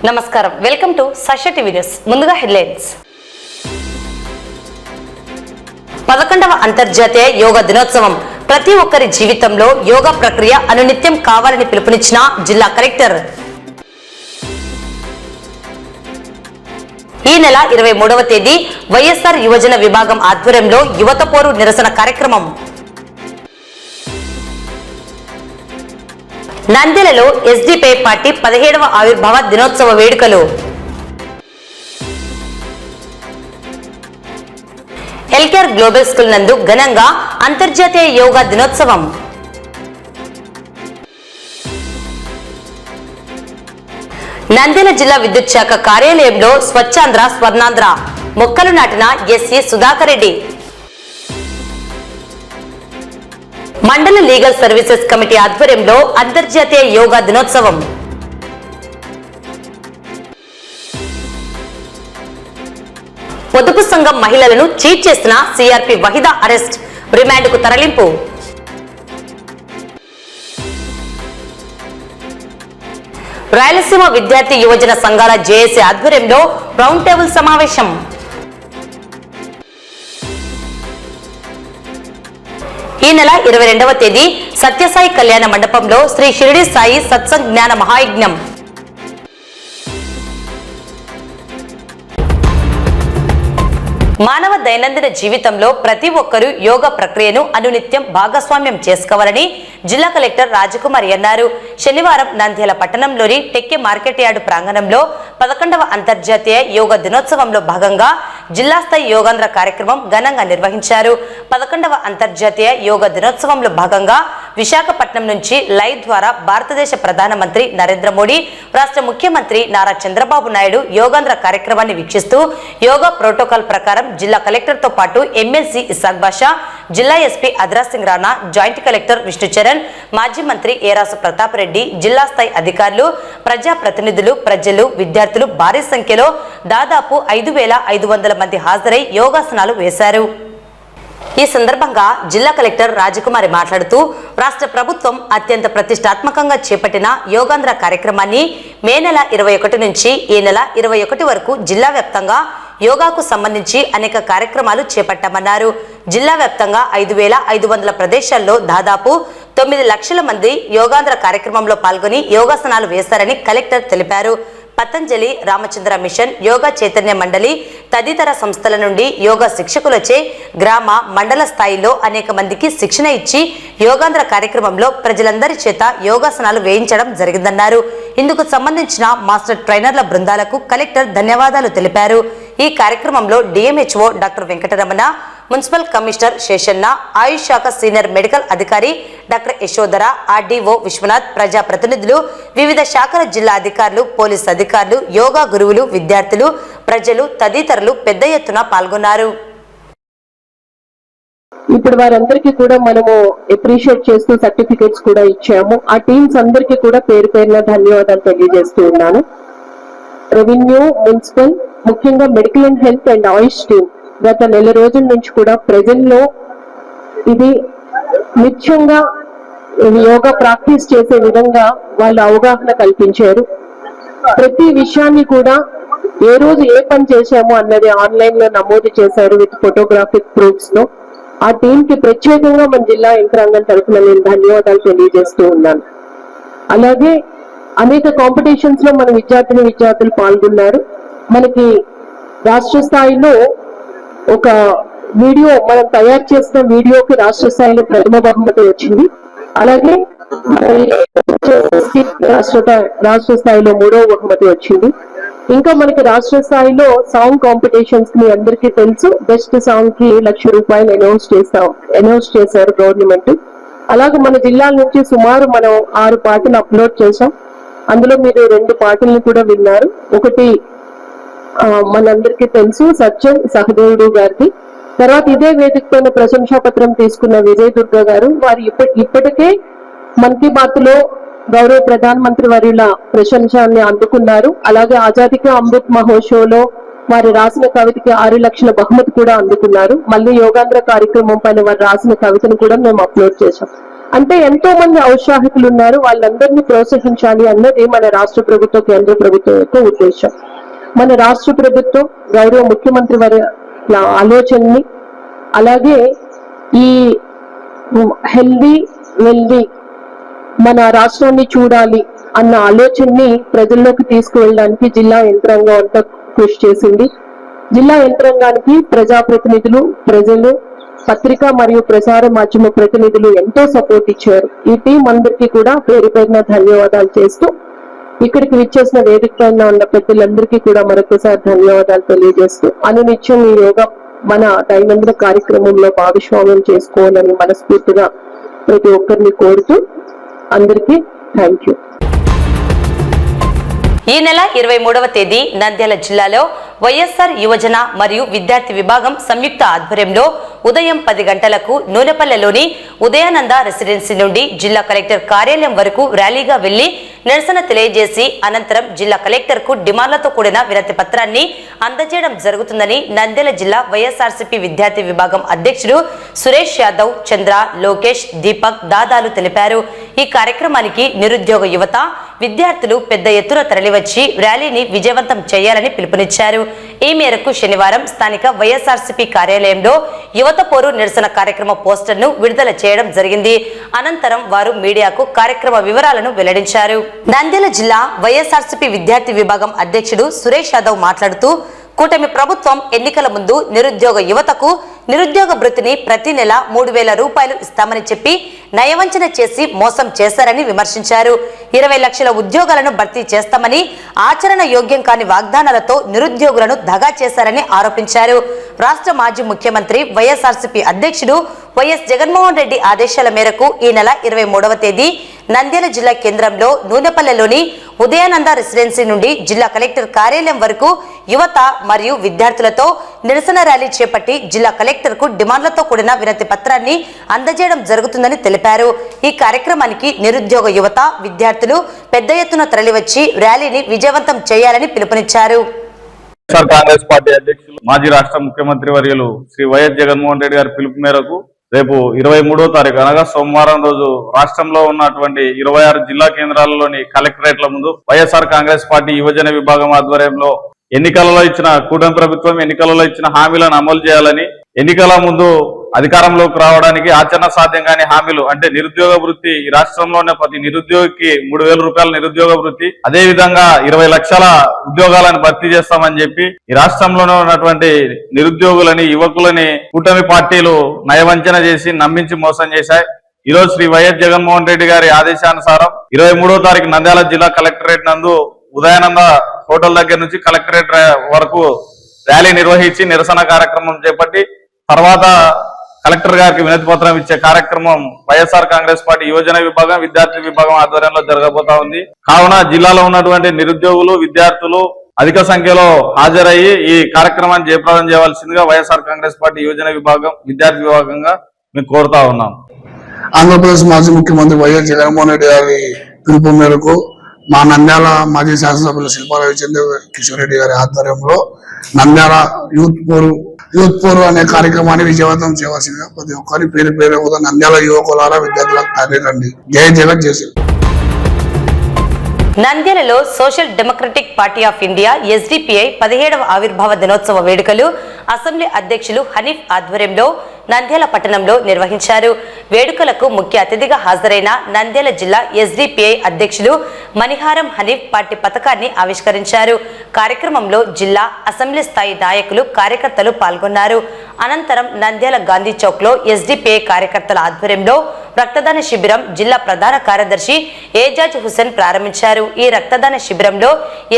నమస్కారం, welcome to Sakshi TV news. ముందుగా headlines. 11వ అంతర్జాతీయ యోగా దినోత్సవం ప్రతి ఒక్కరి జీవితంలో యోగా ప్రక్రియ అనునిత్యం కావాలని పిలుపునిచ్చిన జిల్లా కలెక్టర్. ఈ నెల 23వ తేదీ వైఎస్ఆర్ యువజన విభాగం ఆధ్వర్యంలో యువత పోరు నిరసన కార్యక్రమం. నంద్యాలలో ఎస్డిపిఐ పార్టీ 17వ ఆవిర్భావ దినోత్సవ వేడుకలు. ఎల్కేఆర్ గ్లోబల్ స్కూల్ నందు ఘనంగా అంతర్జాతీయ యోగా దినోత్సవం. నంద్యాల జిల్లా విద్యుత్ శాఖ కార్యాలయంలో స్వచ్ఛాంధ్ర స్వర్ణాంధ్ర మొక్కలు నాటిన ఎస్ఏ సుధాకర్ రెడ్డి. మండల లీగల్ సర్వీసెస్ కమిటీ ఆధ్వర్యంలో అంతర్జాతీయ యోగా దినోత్సవం. పొదుపు సంఘం మహిళలను చీట్ చేసిన సిఆర్పి వహిదా అరెస్ట్, రిమాండ్కు తరలింపు. రాయలసీమ విద్యార్థి యువజన సంఘాల జేఏసీ ఆధ్వర్యంలో రౌండ్ టేబుల్ సమావేశం. ఈ నెల 22వ తేదీ సత్యసాయి కళ్యాణ మండపంలో శ్రీ షిరిడి సాయి సత్సంగ్ జ్ఞాన మహాయజ్ఞం. మానవ దైనందిన జీవితంలో ప్రతి ఒక్కరూ యోగా ప్రక్రియను అనునిత్యం భాగస్వామ్యం చేసుకోవాలని జిల్లా కలెక్టర్ రాజకుమారి అన్నారు. శనివారం నంద్యాల పట్టణంలోని టెక్కే మార్కెట్ యార్డు ప్రాంగణంలో 11వ అంతర్జాతీయ యోగా దినోత్సవంలో భాగంగా జిల్లా స్థాయి యోగాంధ్ర కార్యక్రమం ఘనంగా నిర్వహించారు. 11వ అంతర్జాతీయ యోగా దినోత్సవంలో భాగంగా విశాఖపట్నం నుంచి లైవ్ ద్వారా భారతదేశ ప్రధానమంత్రి నరేంద్ర మోడీ, రాష్ట్ర ముఖ్యమంత్రి నారా చంద్రబాబు నాయుడు యోగాంధ్ర కార్యక్రమాన్ని వీక్షిస్తూ యోగా ప్రోటోకాల్ ప్రకారం జిల్లా కలెక్టర్ తో పాటు ఎమ్మెల్సీ ఇసాక్ బాషా, జిల్లా SP Adra Singh Rana, joint collector Vishnucharan, మాజీ మంత్రి ఏరాసు ప్రతాప్ రెడ్డి, జిల్లా స్థాయి అధికారులు, ప్రజాప్రతినిధులు, ప్రజలు, విద్యార్థులు భారీ సంఖ్యలో దాదాపు 5,500 మంది హాజరై యోగాసనాలు వేశారు. ఈ సందర్భంగా జిల్లా కలెక్టర్ రాజకుమారి మాట్లాడుతూ రాష్ట్ర ప్రభుత్వం అత్యంత ప్రతిష్టాత్మకంగా చేపట్టిన యోగాంధ్ర కార్యక్రమాన్ని మే నెల 21 నుంచి ఈ నెల 21 వరకు జిల్లా వ్యాప్తంగా యోగాకు సంబంధించి అనేక కార్యక్రమాలు చేపట్టామన్నారు. జిల్లా వ్యాప్తంగా 5,500 ప్రదేశాల్లో దాదాపు 9 లక్షల మంది యోగాంధ్ర కార్యక్రమంలో పాల్గొని యోగాసనాలు వేశారని కలెక్టర్ తెలిపారు. పతంజలి, రామచంద్ర మిషన్, యోగా చైతన్య మండలి తదితర సంస్థల నుండి యోగా శిక్షకులచే గ్రామ, మండల స్థాయిలో అనేక మందికి శిక్షణ ఇచ్చి యోగాంధ్ర కార్యక్రమంలో ప్రజలందరి చేత యోగాసనాలు వేయించడం జరిగిందన్నారు. ఇందుకు సంబంధించిన మాస్టర్ ట్రైనర్ల బృందాలకు కలెక్టర్ ధన్యవాదాలు తెలిపారు. ఈ కార్యక్రమంలో DMHO doctor Venkataramana, municipal commissioner Seshanna, Ayush శాఖ సీనియర్ మెడికల్ అధికారి డాక్టర్ యశోధర, ఆర్డీఓ విశ్వనాథ్, ప్రజాప్రతినిధులు, వివిధ శాఖల జిల్లా అధికారులు, పోలీస్ అధికారులు, యోగా గురువులు, విద్యార్థులు, ప్రజలు తదితరులు పెద్ద ఎత్తున పాల్గొన్నారు. ఇప్పుడు వారందరికీ కూడా మనము అప్రిషియేట్ చేస్తూ సర్టిఫికేట్స్ కూడా ఇచ్చాము. ఆ టీమ్స్ అందరికీ కూడా పేరు పేరున ధన్యవాదాలు తెలియజేస్తూ ఉన్నాను. రెవెన్యూ, మున్సిపల్, ముఖ్యంగా medical and health and Ayush team గత నెల రోజుల నుంచి కూడా ప్రజల్లో ఇది నిత్యంగా యోగా ప్రాక్టీస్ చేసే విధంగా వాళ్ళు అవగాహన కల్పించారు. ప్రతి విషయాన్ని కూడా ఏ రోజు ఏ పని చేశాము అన్నది ఆన్లైన్ లో నమోదు చేశారు విత్ ఫోటోగ్రాఫిక్ ప్రూఫ్స్ తో. ఆ టీమ్ కి ప్రత్యేకంగా మన జిల్లా యంత్రాంగం తరఫున నేను ధన్యవాదాలు తెలియజేస్తూ ఉన్నాను. అలాగే అనేక కాంపిటీషన్స్ లో మన విద్యార్థులు పాల్గొన్నారు. మనకి రాష్ట్ర స్థాయిలో ఒక వీడియో మనం తయారు చేసిన వీడియోకి రాష్ట్ర స్థాయిలో ప్రథమ బహుమతి వచ్చింది. అలాగే రాష్ట్ర స్థాయిలో 3వ బహుమతి వచ్చింది. ఇంకా మనకి రాష్ట్ర స్థాయిలో సాంగ్ కాంపిటీషన్స్ మీ అందరికీ తెలుసు. బెస్ట్ సాంగ్ కి ₹1,00,000 అనౌన్స్ చేశారు గవర్నమెంట్. అలాగే మన జిల్లాల నుంచి సుమారు మనం 6 పాటలు అప్లోడ్ చేశాం. అందులో మీరు 2 పాటలను కూడా విన్నారు. ఒకటి మనందరికీ తెలుసు సత్యం సహదేవుడు గారిది. తర్వాత ఇదే వేదిక పైన ప్రశంసా పత్రం తీసుకున్న విజయ్ దుర్గా గారు, వారు ఇప్పటికే మన్ కీ బాత్ లో గౌరవ ప్రధానమంత్రి వర్యుల ప్రశంసాన్ని అందుకున్నారు. అలాగే ఆజాదీ కా అమృత్ మహోత్సవ్లో వారు రాసిన కవితకి 6 లక్షల బహుమతి కూడా అందుకున్నారు. మళ్ళీ యోగాంధ్ర కార్యక్రమం పైన వారు రాసిన కవితను కూడా మేము అప్లోడ్ చేశాం. అంటే ఎంతో మంది ఔత్సాహికులు ఉన్నారు, వాళ్ళందరినీ ప్రోత్సహించాలి అన్నది మన రాష్ట్ర ప్రభుత్వం, కేంద్ర ప్రభుత్వం యొక్క ఉద్దేశం. మన రాష్ట్ర ప్రభుత్వం గౌరవ ముఖ్యమంత్రి వారి ఆలోచనని, అలాగే ఈ హెల్దీ వెల్దీ మన రాష్ట్రాన్ని చూడాలి అన్న ఆలోచనని ప్రజల్లోకి తీసుకువెళ్ళడానికి జిల్లా యంత్రాంగం అంతా కృషి చేసింది. జిల్లా యంత్రాంగానికి ప్రజాప్రతినిధులు, ప్రజలు, పత్రికా మరియు ప్రసార మాధ్యమ ప్రతినిధులు ఎంతో సపోర్ట్ ఇచ్చారు. ఈ టీం అందరికీ కూడా పేరు పేరున ధన్యవాదాలు చేస్తూ, ఇక్కడికి విచ్చేసిన వేదిక పైన ఉన్న పెద్దలందరికీ కూడా మరొకసారి ధన్యవాదాలు తెలియజేస్తూ, అనునిత్యం ఈ యోగా మన దైనందిన కార్యక్రమంలో భాగస్వామ్యం చేసుకోవాలని మనస్ఫూర్తిగా ప్రతి ఒక్కరిని కోరుతూ అందరికీ థ్యాంక్ యూ. ఈ నెల 23వ తేదీ నంద్యాల జిల్లాలో వైఎస్ఆర్ యువజన మరియు విద్యార్థి విభాగం సంయుక్త ఆధ్వర్యంలో ఉదయం 10 గంటలకు నూనెపల్లెలోని ఉదయానంద రెసిడెన్సీ నుండి జిల్లా కలెక్టర్ కార్యాలయం వరకు ర్యాలీగా వెళ్లి నిరసన తెలియజేసి అనంతరం జిల్లా కలెక్టర్ కు డిమాండ్లతో కూడిన వినతి పత్రాన్ని అందజేయడం జరుగుతుందని నంద్యాల జిల్లా వైఎస్ఆర్సీపీ విద్యార్థి విభాగం అధ్యక్షుడు సురేష్ యాదవ్, చంద్ర, లోకేష్, దీపక్, దాదాలు తెలిపారు. ఈ కార్యక్రమానికి నిరుద్యోగ యువత, విద్యార్థులు పెద్ద ఎత్తున తరలివచ్చి ర్యాలీని విజయవంతం చేయాలని పిలుపునిచ్చారు. ఈ మేరకు శనివారం స్థానిక వైఎస్ఆర్సీపీ కార్యాలయంలో యువత పోరు నిరసన కార్యక్రమ పోస్టర్ను విడుదల చేయడం జరిగింది. అనంతరం వారు మీడియాకు కార్యక్రమ వివరాలను వెల్లడించారు. నంద్యాల జిల్లా వైఎస్ఆర్సీపీ విద్యార్థి విభాగం అధ్యక్షుడు సురేష్ యాదవ్ మాట్లాడుతూ, కూటమి ప్రభుత్వం ఎన్నికల ముందు నిరుద్యోగ యువతకు నిరుద్యోగ భృతిని ప్రతి నెల 3,000 రూపాయలు ఇస్తామని చెప్పి నయవంచన చేసి మోసం చేశారని విమర్శించారు. 20 లక్షల ఉద్యోగాలను భర్తీ చేస్తామని ఆచరణ యోగ్యం కాని వాగ్దానాలతో నిరుద్యోగులను దగా చేశారని ఆరోపించారు. రాష్ట్ర మాజీ ముఖ్యమంత్రి వైఎస్ఆర్సీపీ అధ్యక్షుడు వైఎస్ జగన్మోహన్ రెడ్డి ఆదేశాల మేరకు ఈ నెల 23వ తేదీ నంద్యాల జిల్లా కేంద్రంలో నూనెపల్లెలోని ఉదయానంద రెసిడెన్సీ నుండి జిల్లా కలెక్టర్ కార్యాలయం వరకు యువత మరియు విద్యార్థులతో నిరసన ర్యాలీ చేపట్టి జిల్లా కలెక్టర్ కు డిమాండ్లతో కూడిన వినతి పత్రాన్ని అందజేయడం జరుగుతుందని తెలిపారు. ఈ కార్యక్రమానికి నిరుద్యోగ యువత, విద్యార్థులు పెద్ద ఎత్తున తరలివచ్చి ర్యాలీని విజయవంతం చేయాలని పిలుపునిచ్చారు. కాంగ్రెస్ పార్టీ అధ్యక్షులు, మాజీ రాష్ట్ర ముఖ్యమంత్రి వర్యులు శ్రీ వైఎస్ జగన్మోహన్ రెడ్డి గారి పిలుపు మేరకు రేపు 23వ తారీఖు అనగా సోమవారం రోజు రాష్ట్రంలో ఉన్నటువంటి 26 జిల్లా కేంద్రాలలోని కలెక్టరేట్ల ముందు వైఎస్ఆర్ కాంగ్రెస్ పార్టీ యువజన విభాగం ఆధ్వర్యంలో ఎన్నికలలో ఇచ్చిన కూటమి ప్రభుత్వం ఎన్నికలలో ఇచ్చిన హామీలను అమలు చేయాలని, ఎన్నికల ముందు అధికారంలోకి రావడానికి ఆచరణ సాధ్యం కాని హామీలు అంటే నిరుద్యోగ వృత్తి, ఈ రాష్ట్రంలోనే ప్రతి నిరుద్యోగికి 3,000 రూపాయల నిరుద్యోగ వృత్తి, అదే విధంగా 20 లక్షల ఉద్యోగాలను భర్తీ చేస్తామని చెప్పి ఈ రాష్ట్రంలోనే ఉన్నటువంటి నిరుద్యోగులని, యువకులని కూటమి పార్టీలు నయవంచన చేసి నమ్మించి మోసం చేశాయి. ఈ రోజు శ్రీ వైఎస్ జగన్మోహన్ రెడ్డి గారి ఆదేశానుసారం 23వ తారీఖు నంద్యాల జిల్లా కలెక్టరేట్ నందు ఉదయానంద హోటల్ దగ్గర నుంచి కలెక్టరేట్ వరకు ర్యాలీ నిర్వహించి నిరసన కార్యక్రమం చేపట్టి తర్వాత కలెక్టర్ గారికి వినతి పత్రం ఇచ్చే కార్యక్రమం వైఎస్ఆర్ కాంగ్రెస్ పార్టీ యువజన విభాగం, విద్యార్థి విభాగం ఆధ్వర్యంలో జరగబోతా ఉంది. కావున జిల్లాలో ఉన్నటువంటి నిరుద్యోగులు, విద్యార్థులు అధిక సంఖ్యలో హాజరయ్యి ఈ కార్యక్రమాన్ని జయప్రదం చేయవలసిందిగా వైఎస్ఆర్ కాంగ్రెస్ పార్టీ యువజన విభాగం, విద్యార్థి విభాగంగా మేము కోరుతా ఉన్నాం. ఆంధ్రప్రదేశ్ మాజీ ముఖ్యమంత్రి వైఎస్ జగన్మోహన్ రెడ్డి గారి పిలుపు మేరకు మా నంద్యాల మాజీ శాసనసభ్యులు శిల్పా రవిచంద్ర కిషోర్ రెడ్డి గారి ఆధ్వర్యంలో నంద్యాల యూత్ పోరు అనే కార్యక్రమాన్ని విజయవంతం చేయవలసిందిగా ప్రతి ఒక్కరి పేరు పేరు నంద్యాల యువకులారా, విద్యార్థులకు తరలిరండి. జై జగన్, జై శ్రీ. నంద్యాలలో Social Democratic Party of India SDPI 17వ ఆవిర్భావ దినోత్సవ వేడుకలు అసెంబ్లీ అధ్యక్షులు హనీఫ్ ఆధ్వర్యంలో నంద్యాల పట్టణంలో నిర్వహించారు. వేడుకలకు ముఖ్య అతిథిగా హాజరైన నంద్యాల జిల్లా ఎస్డిపిఐ అధ్యక్షులు మణిహారం హనీఫ్ పార్టీ పతాకాన్ని ఆవిష్కరించారు. కార్యక్రమంలో జిల్లా, అసెంబ్లీ స్థాయి నాయకులు, కార్యకర్తలు పాల్గొన్నారు. అనంతరం నంద్యాల గాంధీ చౌక్ లో ఎస్డిపిఐ కార్యకర్తల ఆధ్వర్యంలో రక్తదాన శిబిరం జిల్లా ప్రధాన కార్యదర్శి ఏజాజ్ హుసేన్ ప్రారంభించారు. ఈ రక్తదాన శిబిరంలో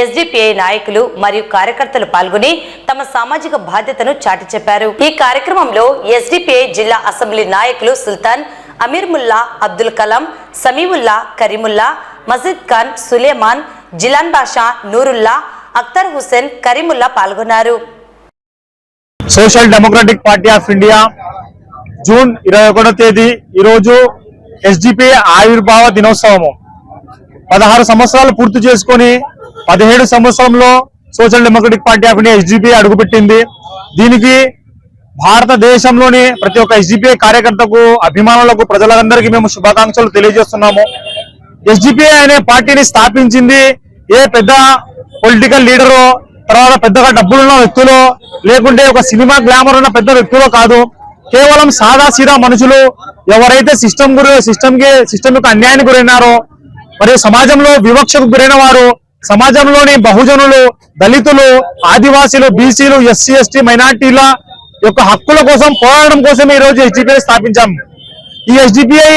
ఎస్డిపిఐ నాయకులు మరియు కార్యకర్తలు పాల్గొని తమ సామాజిక బాధ్యతను చాటి చెప్పారు. ఈ కార్యక్రమంలో ఎస్డిపిఐ జిల్లా అసెంబ్లీ నాయకులు సుల్తాన్, అమీర్ ముల్లా, అబ్దుల్ కలాం, సమీవుల్లా, కరీముల్లా, మజీద్ ఖాన్, సులేమాన్, జిలాన్ బాషా, నూరుల్లా, అఖ్తర్ హుసేన్, కరీముల్లా పాల్గొన్నారు. Social Democratic Party of India June 21వ తేదీ ఈరోజు ఎస్డిపిఐ ఆవిర్భావ దినోత్సవము. 16 సంవత్సరాలు పూర్తి చేసుకొని 17 సంవత్సరంలో social Democratic Party of India SDPI అడుగుపెట్టింది. దీనికి భారతదేశంలోని ప్రతి ఒక్క ఎస్డిపిఐ కార్యకర్తకు, అభిమానులకు, ప్రజలందరికీ మేము శుభాకాంక్షలు తెలియజేస్తున్నాము. ఎస్డిపిఐ అనే పార్టీని స్థాపించింది ఏ పెద్ద పొలిటికల్ లీడరో, తర్వాత పెద్దగా డబ్బులున్న వ్యక్తులు, లేకుంటే ఒక సినిమా గ్లామర్ ఉన్న పెద్ద వ్యక్తులు కాదు. కేవలం సాదా సీదా మనుషులు ఎవరైతే సిస్టమ్ యొక్క అన్యాయానికి గురైనారో, మరియు సమాజంలో వివక్షకు గురైన వారు, సమాజంలోని బహుజనులు, దళితులు, ఆదివాసీలు, బీసీలు, ఎస్సీ ఎస్టీ మైనార్టీల యొక్క హక్కుల కోసం పోరాడడం కోసమే ఈ రోజు ఎస్డిపిఐ స్థాపించాం. ఈ ఎస్డిపిఐ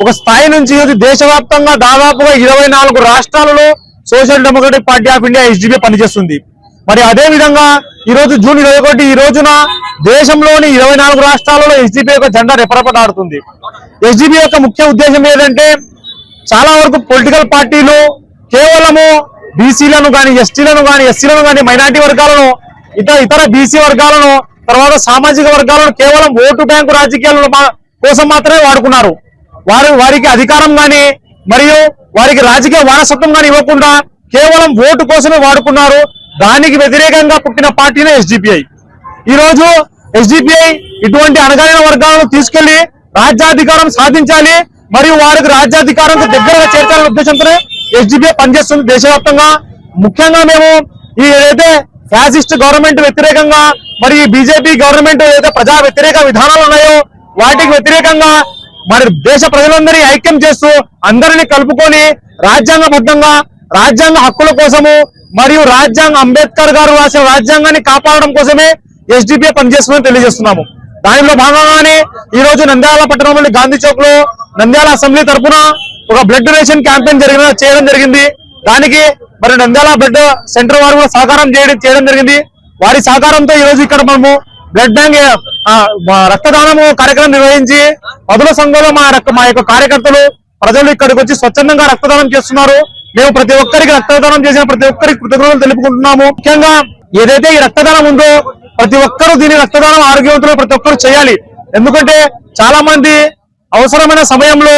ఒక స్థాయి నుంచి దేశవ్యాప్తంగా దాదాపుగా 24 రాష్ట్రాలలో social Democratic Party of India SDPI పనిచేస్తుంది. మరి అదే విధంగా ఈ రోజు జూన్ 21 ఈ రోజున దేశంలోని 24 రాష్ట్రాలలో ఎస్డిపిఐ యొక్క జెండా రెపరెపలాడుతుంది. ఎస్డిపిఐ యొక్క ముఖ్య ఉద్దేశం ఏంటంటే, చాలా వరకు పొలిటికల్ పార్టీలు కేవలము బీసీలను కానీ, ఎస్టీలను కానీ, ఎస్సీలను కానీ, మైనార్టీ వర్గాలను, ఇతర బీసీ వర్గాలను, తర్వాత సామాజిక వర్గాలను కేవలం ఓటు బ్యాంకు రాజకీయాల కోసం మాత్రమే వాడుకున్నారు. వారికి అధికారం కానీ మరియు వారికి రాజకీయ వారసత్వం కానీ ఇవ్వకుండా కేవలం ఓటు కోసమే వాడుకున్నారు. దానికి వ్యతిరేకంగా పుట్టిన పార్టీనే ఎస్డిపిఐ. ఈ రోజు ఎస్డిపిఐ ఇటువంటి అణగారిన వర్గాలను తీసుకెళ్లి రాజ్యాధికారం సాధించాలి మరియు వారికి రాజ్యాధికారానికి దగ్గరగా చేర్చాలనే ఉద్దేశంతోనే ఎస్డిపిఐ పనిచేస్తుంది దేశవ్యాప్తంగా. ముఖ్యంగా మేము ఈ ఏదైతే ఫ్యాసిస్ట్ గవర్నమెంట్ వ్యతిరేకంగా మరియు బీజేపీ గవర్నమెంట్ ఏదైతే ప్రజా వ్యతిరేక విధానాలు ఉన్నాయో వాటికి వ్యతిరేకంగా మరి దేశ ప్రజలందరినీ ఐక్యం చేస్తూ అందరినీ కలుపుకొని రాజ్యాంగబద్ధంగా రాజ్యాంగ హక్కుల కోసము మరియు అంబేద్కర్ గారు రాసిన రాజ్యాంగాన్ని కాపాడడం కోసమే ఎస్డిపిఐ పనిచేస్తుందని తెలియజేస్తున్నాము. దానిలో భాగంగానే ఈ రోజు నంద్యాల పట్టణంలోని గాంధీ చౌక్ లో నంద్యాల అసెంబ్లీ తరఫున ఒక బ్లడ్ డొనేషన్ క్యాంపెయిన్ చేయడం జరిగింది. దానికి మరి నంద్యాల బ్లడ్ సెంటర్ వారు కూడా సహకారం చేయడం జరిగింది. వారి సహకారంతో ఈ రోజు ఇక్కడ మనము బ్లడ్ బ్యాంక్ రక్తదానము కార్యక్రమం నిర్వహించి పదుల సంఘంలో మా యొక్క కార్యకర్తలు ప్రజలు ఇక్కడికి వచ్చి స్వచ్ఛందంగా రక్తదానం చేస్తున్నారు. మేము ప్రతి ఒక్కరికి రక్తదానం చేసిన ప్రతి ఒక్కరికి కృతజ్ఞతలు తెలుపుకుంటున్నాము. ముఖ్యంగా ఏదైతే ఈ రక్తదానం ఉందో ప్రతి ఒక్కరూ దీని రక్తదానం ఆరోగ్యవంతులు ప్రతి ఒక్కరు చేయాలి. ఎందుకంటే చాలా మంది అవసరమైన సమయంలో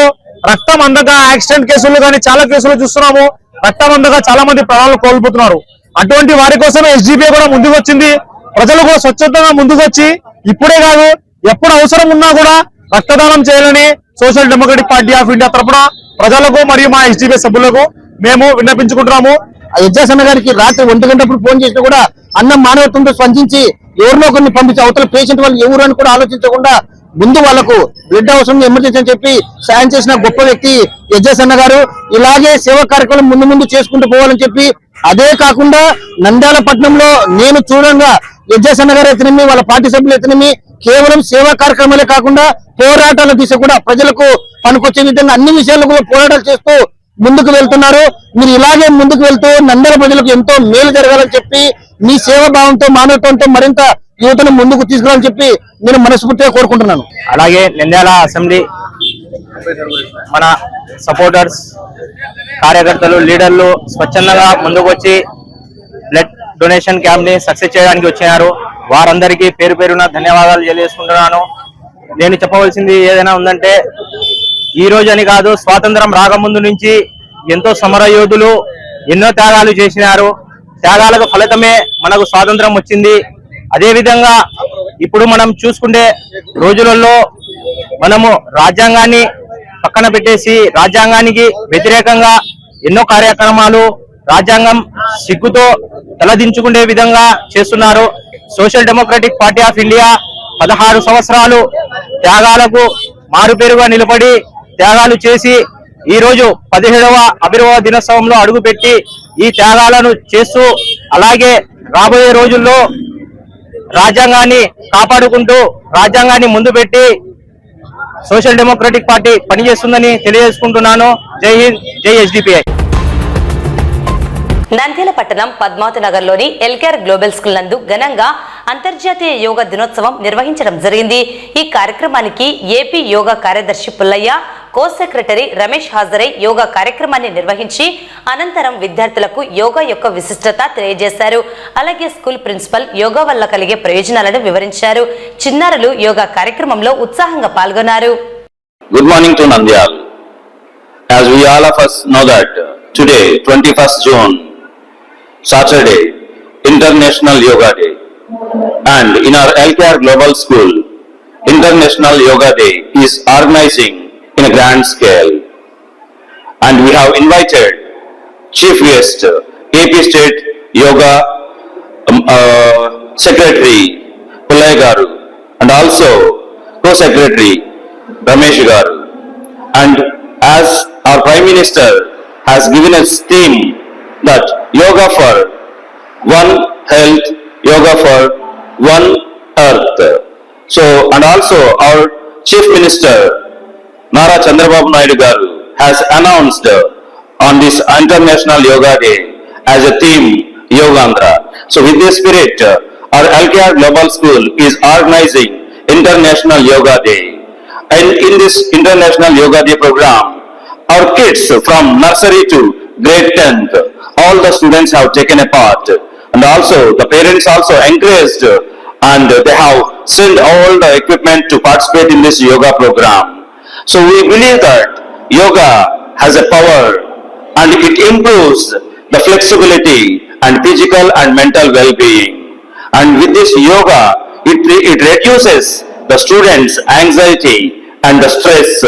రక్తం అందక యాక్సిడెంట్ కేసులు కానీ చాలా కేసులు చూస్తున్నాము. రక్తం అందక చాలా మంది ప్రాణాలు కోల్పోతున్నారు. అటువంటి వారి కోసమే ఎస్డిపిఐ కూడా ముందుకు వచ్చింది. ప్రజలు కూడా స్వచ్ఛందంగా ముందుకు వచ్చి ఇప్పుడే కాదు ఎప్పుడు అవసరం ఉన్నా కూడా రక్తదానం చేయాలని social Democratic Party of India తరఫున ప్రజలకు మరియు మా ఎస్డిపిఐ సభ్యులకు మేము విన్నపించుకుంటున్నాము. ఎజ్జాసన్న గారికి రాత్రి 1 గంటప్పుడు ఫోన్ చేసినా కూడా అన్నం మానవత్వంతో స్పందించి ఎవరినో కొన్ని పంపించి అవతల పేషెంట్ వాళ్ళు ఎవరు అని కూడా ఆలోచించకుండా ముందు వాళ్ళకు బ్లడ్ అవసరం ఎమర్జెన్సీ అని చెప్పి సాయం చేసిన గొప్ప వ్యక్తి ఎజ్జాసన్న గారు. ఇలాగే సేవా కార్యక్రమం ముందు చేసుకుంటూ పోవాలని చెప్పి, అదే కాకుండా నంద్యాల పట్టణంలో నేను చూడంగా ఎజ్జాసన్న గారు ఎత్తనేమి వాళ్ళ పార్టీ సభ్యులు ఎత్తనేమి కేవలం సేవా కార్యక్రమాలే కాకుండా పోరాటాల దిశ కూడా ప్రజలకు పనికొచ్చే విధంగా అన్ని విషయాల్లో కూడా పోరాటాలు చేస్తూ ముందుకు వెళ్తున్నారు. మీరు ఇలాగే ముందుకు వెళ్తూ నంద్యాల ప్రజలకు ఎంతో మేలు జరగాలని చెప్పి మీ సేవా భావంతో మానవత్వంతో మరింత యువతను ముందుకు తీసుకురావాలని చెప్పి నేను మనస్ఫూర్తిగా కోరుకుంటున్నాను. అలాగే నంద్యాల అసెంబ్లీ మన సపోర్టర్స్, కార్యకర్తలు, లీడర్లు స్వచ్ఛందంగా ముందుకు వచ్చి బ్లడ్ డొనేషన్ క్యాంప్ ని సక్సెస్ చేయడానికి వచ్చినారు. వారందరికీ పేరు పేరున ధన్యవాదాలు తెలియజేసుకుంటున్నాను. నేను చెప్పవలసింది ఏదైనా ఉందంటే, ఈ రోజు అని కాదు, స్వాతంత్రం రాకముందు నుంచి ఎంతో సమర యోధులు ఎన్నో త్యాగాలు చేసినారు. త్యాగాలకు ఫలితమే మనకు స్వాతంత్రం వచ్చింది. అదే విధంగా ఇప్పుడు మనం చూసుకుంటే రోజులలో మనము రాజ్యాంగాన్ని పక్కన పెట్టేసి రాజ్యాంగానికి వ్యతిరేకంగా ఎన్నో కార్యక్రమాలు రాజ్యాంగం సిగ్గుతో తలదించుకునే విధంగా చేస్తున్నారు. Social Democratic Party of India 16 సంవత్సరాలు త్యాగాలకు మారుపేరుగా నిలబడి త్యాగాలు చేసి ఈ రోజు 17వ ఆవిర్భావ దినోత్సవంలో అడుగుపెట్టి ఈ త్యాగాలను చేస్తూ అలాగే రాబోయే రోజుల్లో రాజ్యాంగాన్ని కాపాడుకుంటూ రాజ్యాంగాన్ని ముందు పెట్టి సోషల్ డెమోక్రటిక్ పార్టీ పనిచేస్తుందని తెలియజేసుకుంటున్నాను. జై హింద్, జై ఎస్డిపిఐ. నంద్యాల పట్టణం పద్మావతి నగర్లోని ఎల్కేఆర్ గ్లోబల్ స్కూల్ నందు ఘనంగా అంతర్జాతీయ యోగా దినోత్సవం నిర్వహించడం జరిగింది. ఈ కార్యక్రమానికి ఏపీ యోగా కార్యదర్శి పుల్లయ్య, కో సెక్రటరీ రమేష్ హాజరై యోగా కార్యక్రమాన్ని నిర్వహించి అనంతరం విద్యార్థులకు యోగా యొక్క విశిష్టత తెలియజేశారు. అలాగే స్కూల్ ప్రిన్సిపల్ యోగా వల్ల కలిగే ప్రయోజనాలను వివరించారు. చిన్నారులు యోగా కార్యక్రమంలో ఉత్సాహంగా పాల్గొన్నారు. Good morning to Nandyal. As we all of us know that today, 21st June, Saturday, International Yoga Day. and in our LKR Global School, International Yoga Day is organizing in a grand scale. And we have invited Chief Guest, AP State Yoga Secretary Pullai Garu, and also Co-Secretary Ramesh Garu. And as our Prime Minister has given us theme that Yoga for One Health, Yoga for One Earth. So, and also our Chief Minister Nara Chandrababu Naidu Garu has announced on this International Yoga Day as a theme Yogandhra. So with this spirit, our LKR Global School is organizing International Yoga Day. And in this International Yoga Day program, our kids from nursery to grade 10th, all the students have taken a part. And also the parents also encouraged and they have sent all the equipment to participate in this yoga program. So we believe that yoga has a power and it improves the flexibility and physical and mental well-being. And with this yoga, it reduces the students' anxiety and the stress.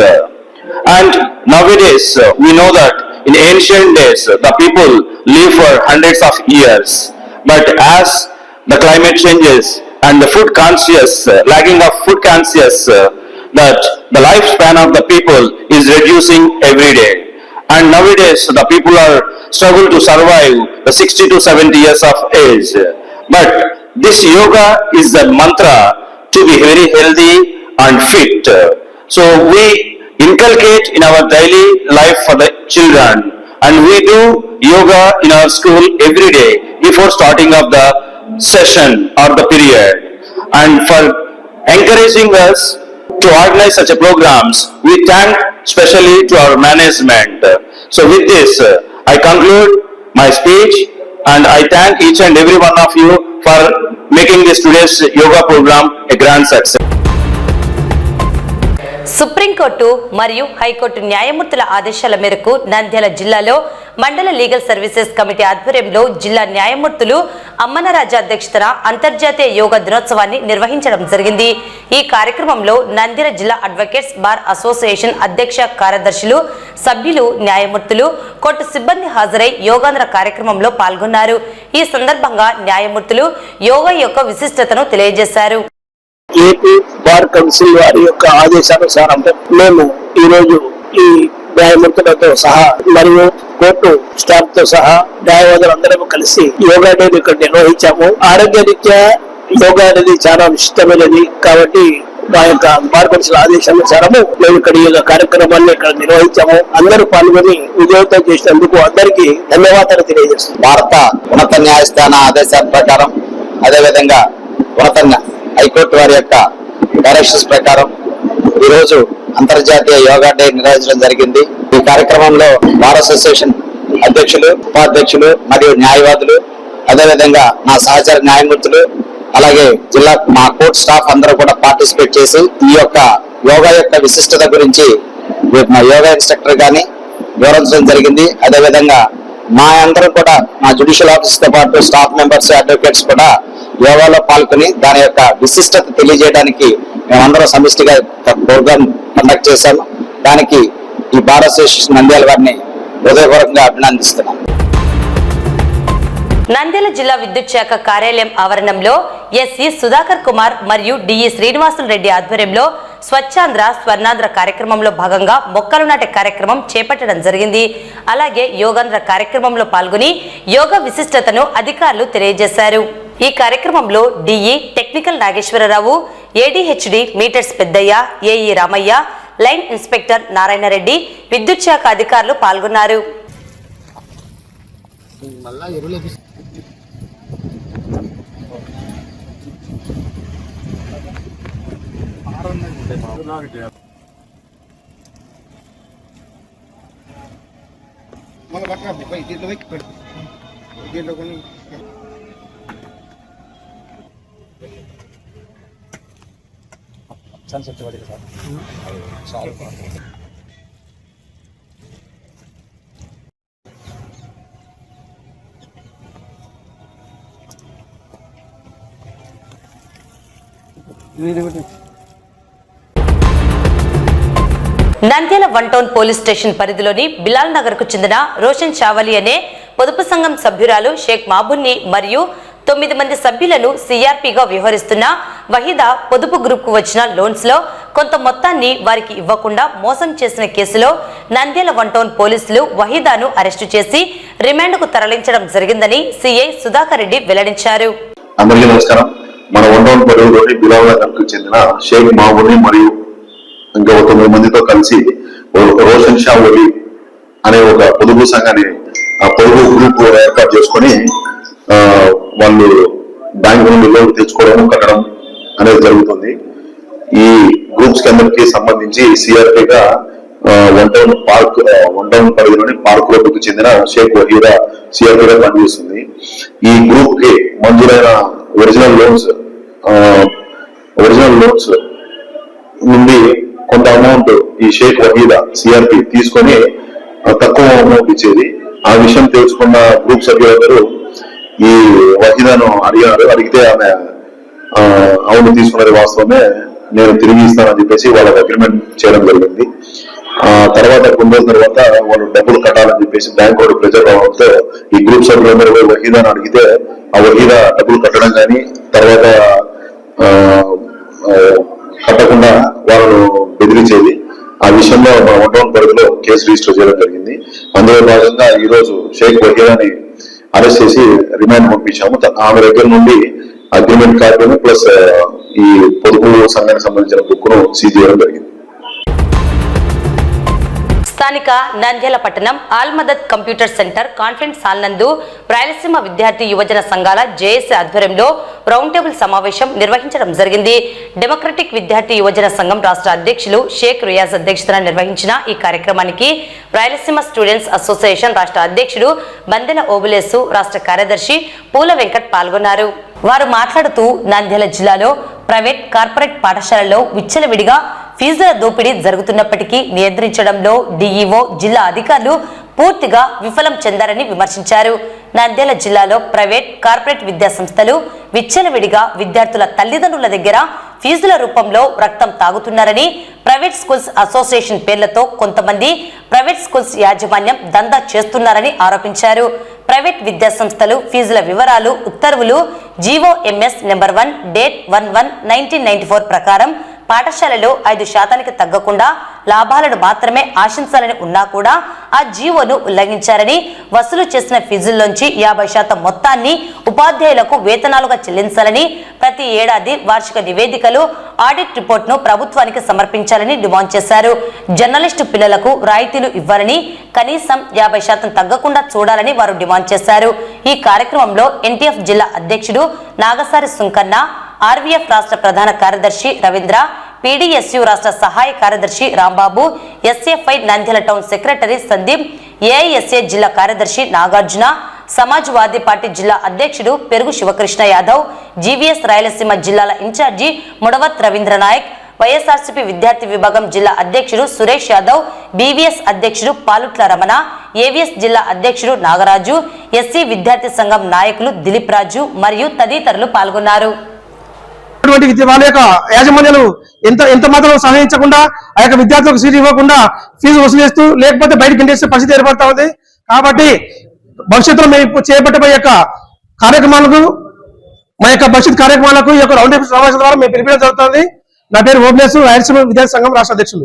And nowadays, we know that in ancient days, the people live for hundreds of years. But as the climate changes and the food conscious, lacking of food conscious, that the lifespan of the people is reducing every day. And nowadays, the people are struggle to survive the 60 to 70 years of age. But this yoga is the mantra to be very healthy and fit. So we inculcate in our daily life for the children, and we do yoga in our school every day before starting of the session or the period. And for encouraging us to organize such a programs, we thank specially to our management. So with this, I conclude my speech and I thank each and every one of you for making this today's yoga program a grand success. Supreme court మరియు high court న్యాయమూర్తుల ఆదేశాల మేరకు నంద్యాల జిల్లాలో మండల legal services committee ఆధ్వర్యంలో జిల్లా న్యాయమూర్తులు అమ్మనరాజు అధ్యక్షతన అంతర్జాతీయ యోగా దినోత్సవాన్ని నిర్వహించడం జరిగింది. ఈ కార్యక్రమంలో నంద్యాల జిల్లా అడ్వకేట్స్ బార్ అసోసియేషన్ అధ్యక్ష కార్యదర్శులు, సభ్యులు, న్యాయమూర్తులు, కోర్టు సిబ్బంది హాజరై యోగాంధ్ర కార్యక్రమంలో పాల్గొన్నారు. ఈ సందర్భంగా న్యాయమూర్తులు యోగా యొక్క విశిష్టతను తెలియజేశారు. ఏపీ బార్ కౌన్సిల్ వారి యొక్క ఆదేశానుసారం మేము ఈ రోజు ఈ న్యాయమూర్తులతో సహా మరియు కోర్టు స్టాఫ్ తో సహా న్యాయవాదులందరం కలిసి యోగా డే ఇక్కడ నిర్వహించాము. ఆరోగ్య రీత్యా యోగా అనేది చాలా ఇష్టమైనది కాబట్టి మా యొక్క బార్ కౌన్సిల్ ఆదేశానుసారము మేము ఇక్కడ ఈ కార్యక్రమాన్ని ఇక్కడ నిర్వహించాము. అందరూ పాల్గొని విజయవంతం చేసినందుకు అందరికీ ధన్యవాదాలు తెలియజేస్తున్నాం. భారత ఉన్నత న్యాయస్థాన ఆదేశాల ప్రకారం, అదేవిధంగా ఉన్నత హైకోర్టు వారి యొక్క డైరెక్షన్స్ ప్రకారం ఈ రోజు అంతర్జాతీయ యోగా డే నిర్వహించడం జరిగింది. ఈ కార్యక్రమంలో బార్ అసోసియేషన్ అధ్యక్షులు, ఉపాధ్యక్షులు మరియు న్యాయవాదులు, అదేవిధంగా నా సహచర న్యాయమూర్తులు, అలాగే జిల్లా మా కోర్టు స్టాఫ్ అందరూ కూడా పార్టిసిపేట్ చేసి ఈ యొక్క యోగా యొక్క విశిష్టత గురించి మా యోగా ఇన్స్ట్రక్టర్ గాని వివరించడం జరిగింది. అదేవిధంగా మా అందరం కూడా మా జ్యుడిషియల్ ఆఫీస్ తో పాటు స్టాఫ్ మెంబర్స్, అడ్వకేట్స్ కూడా యోగాలో పాల్గొని దాని యొక్క విశిష్టత తెలియజేయడానికి మేమందరం సమిష్టిగా ప్రోగ్రామ్ కండక్ట్ చేశాము. దానికి ఈ బార్ అసోసియేషన్ నంద్యాల వారిని హృదయపూర్వకంగా అభినందిస్తున్నాం. నంద్యాల జిల్లా విద్యుత్ శాఖ కార్యాలయం ఆవరణంలో ఎస్ఈ సుధాకర్ కుమార్ మరియు డిఈ శ్రీనివాసులు రెడ్డి ఆధ్వర్యంలో స్వచ్ఛాంధ్ర స్వర్ణాంధ్ర కార్యక్రమంలో భాగంగా మొక్కలు నాటే కార్యక్రమం చేపట్టడం జరిగింది. అలాగే యోగాంధ్ర కార్యక్రమంలో పాల్గొని యోగా విశిష్టతను అధికారులు తెలియజేశారు. ఈ కార్యక్రమంలో DE technical Nageswara Rao, ADHD meters Peddaiah, AE Ramaiah, line inspector Narayana Reddy, విద్యుత్ శాఖ అధికారులు పాల్గొన్నారు. నంద్యాల 1 టౌన్ పోలీస్ స్టేషన్ పరిధిలోని బిలాల్ నగర్ కు చెందిన రోషన్ చావలి అనే పొదుపు సంఘం సభ్యురాలు షేక్ మాబున్ని మరియు 9 మంది సభ్యులను సిఆర్పిగా వ్యవహరిస్తున్న వహీదా పొదుపు గ్రూప్ కు వచ్చిన లోన్స్ లో కొంత మొత్తాన్ని వారికి ఇవ్వకుండా మోసం చేసిన కేసులో నంద్యాల 1 టౌన్ పోలీసులు వహీదాను అరెస్టు చేసి రిమాండ్ కు తరలించడం జరిగిందని సిఐ సుధాకర్ రెడ్డి వెల్లడించారు. అందరికీ నమస్కారం. మన 1 టౌన్ పరిధిలోని బిలాల్ నగర్ కు చెందిన షేక్ మాబున్ని మరియు ఇంకా 9 మందితో కలిసి రోషన్ షా ఒలి అనే ఒక పొదుపు సంఘాన్ని పొదుపు గ్రూప్ ఏర్పాటు చేసుకొని వాళ్ళు బ్యాంకు నుండి లోన్ తెచ్చుకోవడం కట్టడం అనేది జరుగుతుంది. ఈ గ్రూప్స్ అందరికి సంబంధించి సిఆర్పిగా 1 టౌన్ పరిధిలోని పార్క్ రోడ్డుకు చెందిన షేక్ వహీదా సిఆర్పిగా పనిచేస్తుంది. ఈ గ్రూప్ కి మంజూరైన ఒరిజినల్ లోన్స్ నుండి కొంత అమౌంట్ ఈ షేక్ వహీదా సిఆర్పి తీసుకొని తక్కువ అమౌంట్ ఇచ్చేది. ఆ విషయం తెలుసుకున్న గ్రూప్ సభ్యులందరూ ఈ వహీదాను అడిగితే ఆమె అవును తీసుకున్నది వాస్తవమే, నేను తిరిగి ఇస్తానని చెప్పేసి వాళ్ళకి అగ్రిమెంట్ చేయడం జరిగింది. తర్వాత కొన్ని రోజుల తర్వాత వాళ్ళు డబ్బులు కట్టాలని చెప్పేసి బ్యాంక్ వాడు ప్రెజర్ రావడంతో ఈ గ్రూప్ సభ్యులందరూ వహీదాను అడిగితే ఆ వహీదా డబ్బులు కట్టడం కానీ తర్వాత కట్టకుండా వాళ్ళను బెదిరించేది. ఆ విషయంలో మన 1 టౌన్ పరిధిలో కేసు రిజిస్టర్ చేయడం జరిగింది. అందులో భాగంగా ఈ రోజు షేక్ వహీదాని అరెస్ట్ చేసి రిమాండ్ పంపించాము. ఆమె దగ్గర నుండి అగ్రిమెంట్ కాపీని ప్లస్ ఈ పొదుపు సంఘానికి సంబంధించిన బుక్ ను సీజ్ చేయడం జరిగింది. స్థానిక నంద్యాల పట్టణం ఆల్మదద్ కంప్యూటర్ సెంటర్ కాన్ఫరెన్స్ హాల్ నందు రాయలసీమ విద్యార్థి యువజన సంఘాల జేఏసీ ఆధ్వర్యంలో రౌండ్ టేబుల్ సమావేశం నిర్వహించడం జరిగింది. డెమోక్రటిక్ విద్యార్థి యువజన సంఘం రాష్ట్ర అధ్యక్షులు షేక్ రియాజ్ అధ్యక్షతన నిర్వహించిన ఈ కార్యక్రమానికి రాయలసీమ స్టూడెంట్స్ అసోసియేషన్ రాష్ట్ర అధ్యక్షుడు బందెల ఓబులేసు, రాష్ట్ర కార్యదర్శి పూల వెంకట్ పాల్గొన్నారు. వారు మాట్లాడుతూ నంద్యాల జిల్లాలో ప్రైవేట్, కార్పొరేట్ పాఠశాలల్లో విచ్చలవిడిగా ఫీజుల దోపిడీ జరుగుతున్నప్పటికీ నియంత్రించడంలో డీఈఓ, జిల్లా అధికారులు పూర్తిగా విఫలం చెందారని విమర్శించారు. నంద్యాల జిల్లాలో ప్రైవేట్, కార్పొరేట్ విద్యా సంస్థలు విచ్చలవిడిగా విద్యార్థుల తల్లిదండ్రుల దగ్గర ఫీజుల రూపంలో రక్తం తాగుతున్నారని, ప్రైవేట్ స్కూల్స్ అసోసియేషన్ పేర్లతో కొంతమంది ప్రైవేట్ స్కూల్స్ యాజమాన్యం దందా చేస్తున్నారని ఆరోపించారు. ప్రైవేట్ విద్యా సంస్థలు ఫీజుల వివరాలు, ఉత్తర్వులు జీవో ఎంఎస్ నెంబర్ 1 డేట్ 1/1/1994 ప్రకారం పాఠశాలలో 5% తగ్గకుండా లాభాలను మాత్రమే ఆశించాలని ఉన్నా కూడా ఆ జీవోను ఉల్లంఘించారని, వసూలు చేసిన ఫీజుల్లోంచి 50% మొత్తాన్ని ఉపాధ్యాయులకు వేతనాలుగా చెల్లించాలని, ప్రతి ఏడాది వార్షిక నివేదికలు, ఆడిట్ రిపోర్ట్ను ప్రభుత్వానికి సమర్పించాలని డిమాండ్ చేశారు. జర్నలిస్టు పిల్లలకు రాయితీలు ఇవ్వాలని, కనీసం 50% తగ్గకుండా చూడాలని వారు డిమాండ్ చేశారు. ఈ కార్యక్రమంలో ఎన్టీఎఫ్ జిల్లా అధ్యక్షుడు నాగసారి సుంకన్న, ఆర్వీఎఫ్ రాష్ట్ర ప్రధాన కార్యదర్శి రవీంద్ర, పీడీఎస్యు రాష్ట్ర సహాయ కార్యదర్శి Rambabu, SFI Nandyal town secretary Sandeep, AISA జిల్లా కార్యదర్శి నాగార్జున, సమాజ్వాదీ పార్టీ జిల్లా అధ్యక్షుడు పెరుగు శివకృష్ణ యాదవ్, జీవీఎస్ రాయలసీమ జిల్లాల ఇన్ఛార్జి ముడవత్ రవీంద్ర నాయక్, వైఎస్ఆర్సీపీ విద్యార్థి విభాగం జిల్లా అధ్యక్షుడు సురేష్ యాదవ్, బీవీఎస్ అధ్యక్షుడు పాలుట్ల రమణ, ఏవీఎస్ జిల్లా అధ్యక్షుడు నాగరాజు, ఎస్సీ విద్యార్థి సంఘం నాయకులు దిలీప్ రాజు మరియు తదితరులు పాల్గొన్నారు. వాళ్ళ యొక్క యాజమాన్యాలు ఎంత మాత్రం సహాయించకుండా ఆ యొక్క విద్యార్థులకు సీటు ఇవ్వకుండా ఫీజు వసూలు చేస్తూ లేకపోతే బయటకు ఇంటేసే పరిస్థితి ఏర్పడతా ఉంది. కాబట్టి భవిష్యత్తులో మేము చేపట్టబోయే యొక్క కార్యక్రమాలకు, మా యొక్క భవిష్యత్ కార్యక్రమాలకు ఈ యొక్క రౌండ్ టేబుల్ సమావేశం ద్వారా మేము పిలిపించడం జరుగుతుంది. నా పేరు ఓబులేసు, రాయలసీమ విద్యార్థి సంఘం రాష్ట్ర అధ్యక్షులు.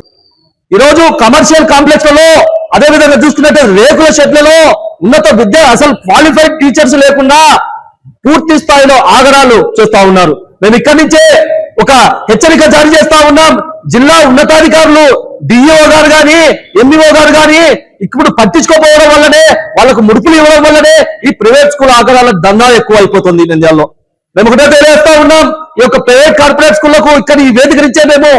ఈ రోజు కమర్షియల్ కాంప్లెక్స్ లలో, అదే విధంగా చూసుకున్నట్టే రేకుల షెడ్లలో ఉన్నత విద్య అసలు క్వాలిఫైడ్ టీచర్స్ లేకుండా పూర్తి స్థాయిలో ఆగడాలు చేస్తా ఉన్నారు. మేము ఇక్కడి నుంచే ఒక హెచ్చరిక జారీ చేస్తా ఉన్నాం. జిల్లా ఉన్నతాధికారులు, డిఈఓ గారు గాని, ఎంఈఓ గారు గాని ఇప్పుడు పట్టించుకోకపోవడం వల్లనే, వాళ్ళకు ముడుపులు ఇవ్వడం వల్లనే ఈ ప్రైవేట్ స్కూల్ ఆగడాల దందా ఎక్కువ అయిపోతుంది నంద్యాలలో. మేము ఒకటే తెలియజేస్తా ఉన్నాం, ఈ యొక్క ప్రైవేట్ కార్పొరేట్ స్కూళ్లకు ఇక్కడ ఈ వేదిక నుంచే మేము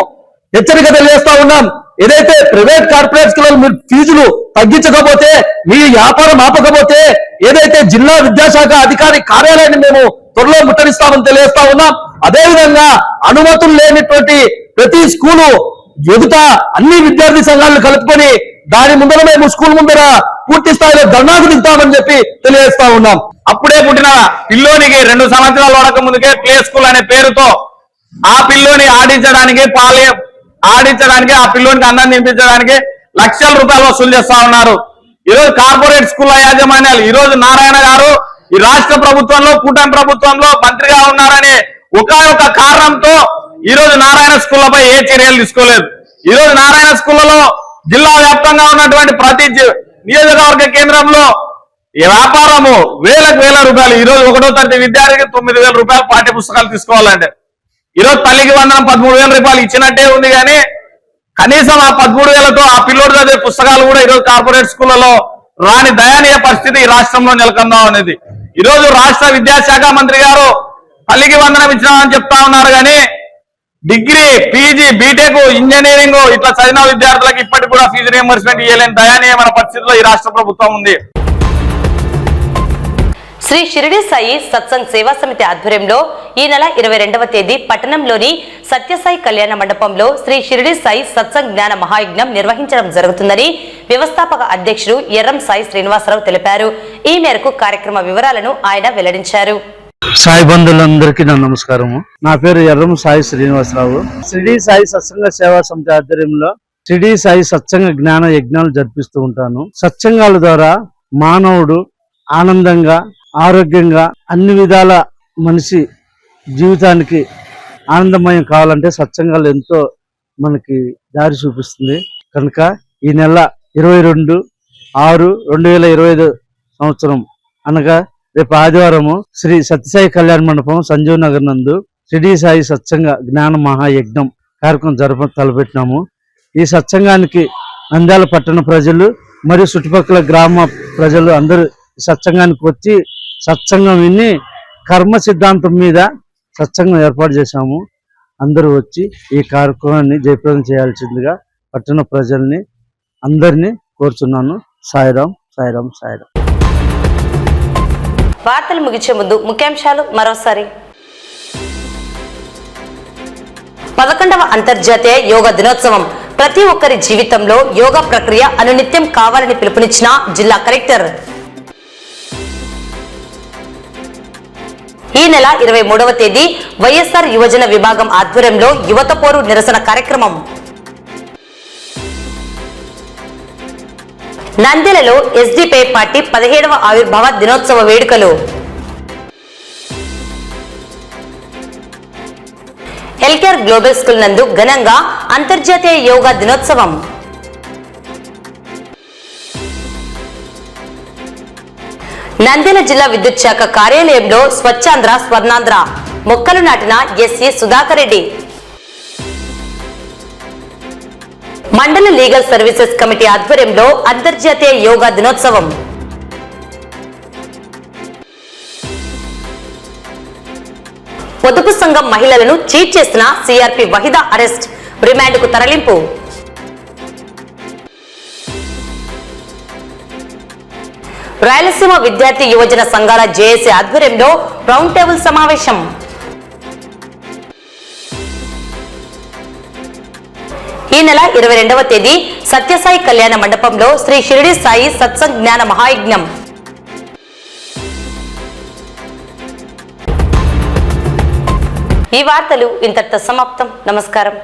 హెచ్చరిక తెలియజేస్తా ఉన్నాం. ఏదైతే ప్రైవేట్ కార్పొరేట్ స్కూళ్ళలో మీరు ఫీజులు తగ్గించకపోతే, మీ వ్యాపారం ఆపకపోతే, ఏదైతే జిల్లా విద్యాశాఖ అధికారి కార్యాలయాన్ని మేము త్వరలో ముట్టడిస్తామని తెలియజేస్తా ఉన్నాం. అదేవిధంగా అనుమతులు లేనటువంటి ప్రతి స్కూలు ఎదుట అన్ని విద్యార్థి సంఘాలను కలుపుకొని దాని ముందర మేము స్కూల్ ముందర పూర్తి స్థాయిలో ధర్నాకు దిగుతామని చెప్పి తెలియజేస్తా ఉన్నాం. అప్పుడే పుట్టిన పిల్లోనికి 2 సంవత్సరాలు వడక ముందుకే ప్లే స్కూల్ అనే పేరుతో ఆ పిల్లోని ఆడించడానికి ఆ పిల్లోనికి అన్నం తినిపించడానికి లక్షల రూపాయలు వసూలు చేస్తా ఉన్నారు. ఈరోజు కార్పొరేట్ స్కూల్ యాజమాన్యాలు, ఈ రోజు నారాయణ గారు ఈ రాష్ట్ర ప్రభుత్వంలో కూటమి ప్రభుత్వంలో మంత్రిగా ఉన్నారనే ఒక కారణంతో ఈ రోజు నారాయణ స్కూళ్లపై ఏ చర్యలు తీసుకోలేదు. ఈ రోజు నారాయణ స్కూళ్లలో జిల్లా వ్యాప్తంగా ఉన్నటువంటి ప్రతి నియోజకవర్గ కేంద్రంలో ఈ వ్యాపారము వేల రూపాయలు. ఈ రోజు 1వ తరగతి విద్యార్థికి 9,000 రూపాయలు పాఠ్య పుస్తకాలు తీసుకోవాలంటే ఈరోజు తల్లికి వందనం 13,000 రూపాయలు ఇచ్చినట్టే ఉంది, కానీ కనీసం ఆ 13,000తో ఆ పిల్లోడు చదివే పుస్తకాలు కూడా ఈరోజు కార్పొరేట్ స్కూళ్లలో రాని దయనీయ పరిస్థితి ఈ రాష్ట్రంలో నెలకొందా అనేది. ఈరోజు రాష్ట్ర విద్యాశాఖ మంత్రి గారు తల్లికి వందనం ఇచ్చినామని చెప్తా ఉన్నారు, కానీ డిగ్రీ, పీజీ, బీటెక్, ఇంజనీరింగ్ ఇట్లా చదివిన విద్యార్థులకు ఇప్పటికి కూడా ఫీజు రియంబర్స్మెంట్ ఇవ్వలేని దయనీయమైన పరిస్థితిలో ఈ రాష్ట్ర ప్రభుత్వం ఉంది. శ్రీ షిరిడి సాయి సత్సంగ్ సేవా సమితి ఆధ్వర్యంలో ఈ నెల 22వ తేదీ పట్టణంలోని సత్యసాయి కళ్యాణ మండపంలో శ్రీ షిరిడి సాయి సత్సంగ్ జ్ఞాన మహాయజ్ఞం నిర్వహించడం జరుగుతుందని వ్యవస్థాపక అధ్యక్షుడు ఎర్రం సాయి శ్రీనివాసరావు తెలిపారు. ఈ మేరకు కార్యక్రమ వివరాలను ఆయన వెల్లడించారు. సాయి బంధువులందరికీ నా నమస్కారము. నా పేరు ఎర్రం సాయి శ్రీనివాసరావు. షిరిడి సాయి సత్సంగ సేవా సమితి ఆధ్వర్యంలో షిరిడి సాయి సత్సంగ జ్ఞాన యజ్ఞాలు జరిపిస్తూ ఉంటాను. సత్సంగాల ద్వారా మానవుడు ఆనందంగా, ఆరోగ్యంగా, అన్ని విధాల మనిషి జీవితానికి ఆనందమయం కావాలంటే సత్సంగాలు ఎంతో మనకి దారి చూపిస్తుంది. కనుక ఈ నెల 22/6/2025 సంవత్సరం అనగా రేపు ఆదివారము శ్రీ సత్యసాయి కళ్యాణ మండపం సంజీవ్ నగర్ నందు షిరిడి సాయి సత్సంగ జ్ఞాన మహాయజ్ఞం కార్యక్రమం తలపెట్టినాము. ఈ సత్సంగానికి నంద్యాల పట్టణ ప్రజలు మరియు చుట్టుపక్కల గ్రామ ప్రజలు అందరూ సత్సంగానికి వచ్చి సత్సంగం విని కర్మ సిద్ధాంతం మీద సత్సంగం ఏర్పాటు చేశాము. అందరూ వచ్చి ఈ కార్యక్రమాన్ని జయప్రదం చేయాల్సిందిగా పట్టణ ప్రజల్ని అందరినీ కోరుచున్నాను. సాయిరాం, సాయిరాం, సాయిరాం. వార్తలు ముగించే ముందు ముఖ్యాంశాలు మరోసారి. 11వ అంతర్జాతీయ యోగా దినోత్సవం ప్రతి ఒక్కరి జీవితంలో యోగా ప్రక్రియ అనునిత్యం కావాలని పిలుపునిచ్చిన జిల్లా కలెక్టర్. ఈ నెల 23వ తేదీ వైఎస్ఆర్ యువజన విభాగం ఆధ్వర్యంలో యువత పోరు నిరసన కార్యక్రమం. నంద్యాలలో ఎస్డిపిఐ పార్టీ 17వ ఆవిర్భావ దినోత్సవ వేడుకలు. హెల్కేర్ గ్లోబల్ స్కూల్ నందు ఘనంగా అంతర్జాతీయ యోగా దినోత్సవం. నంద్యాల జిల్లా విద్యుత్ శాఖ కార్యాలయంలో స్వచ్ఛాంధ్ర స్వర్ణాంధ్ర మొక్కలు నాటిన ఎస్సీ సుధాకర్ రెడ్డి. మండల లీగల్ సర్వీసెస్ కమిటీ ఆధ్వర్యంలో అంతర్జాతీయ యోగా దినోత్సవం. పొదుపు సంఘం మహిళలను చీట్ చేసిన సిఆర్పి వహిదా అరెస్ట్, రిమాండ్కు తరలింపు. రాయలసీమ విద్యార్థి యువజన సంఘాల జేఏసీ ఆధ్వర్యంలో రౌండ్ టేబుల్ సమావేశం. ఈ నెల 22వ తేదీ సత్యసాయి కళ్యాణ మండపంలో శ్రీ షిరిడి సాయి సత్సంగ్ జ్ఞాన మహాయజ్ఞం. ఈ వార్తలు ఇంతటితో సమాప్తం. నమస్కారం.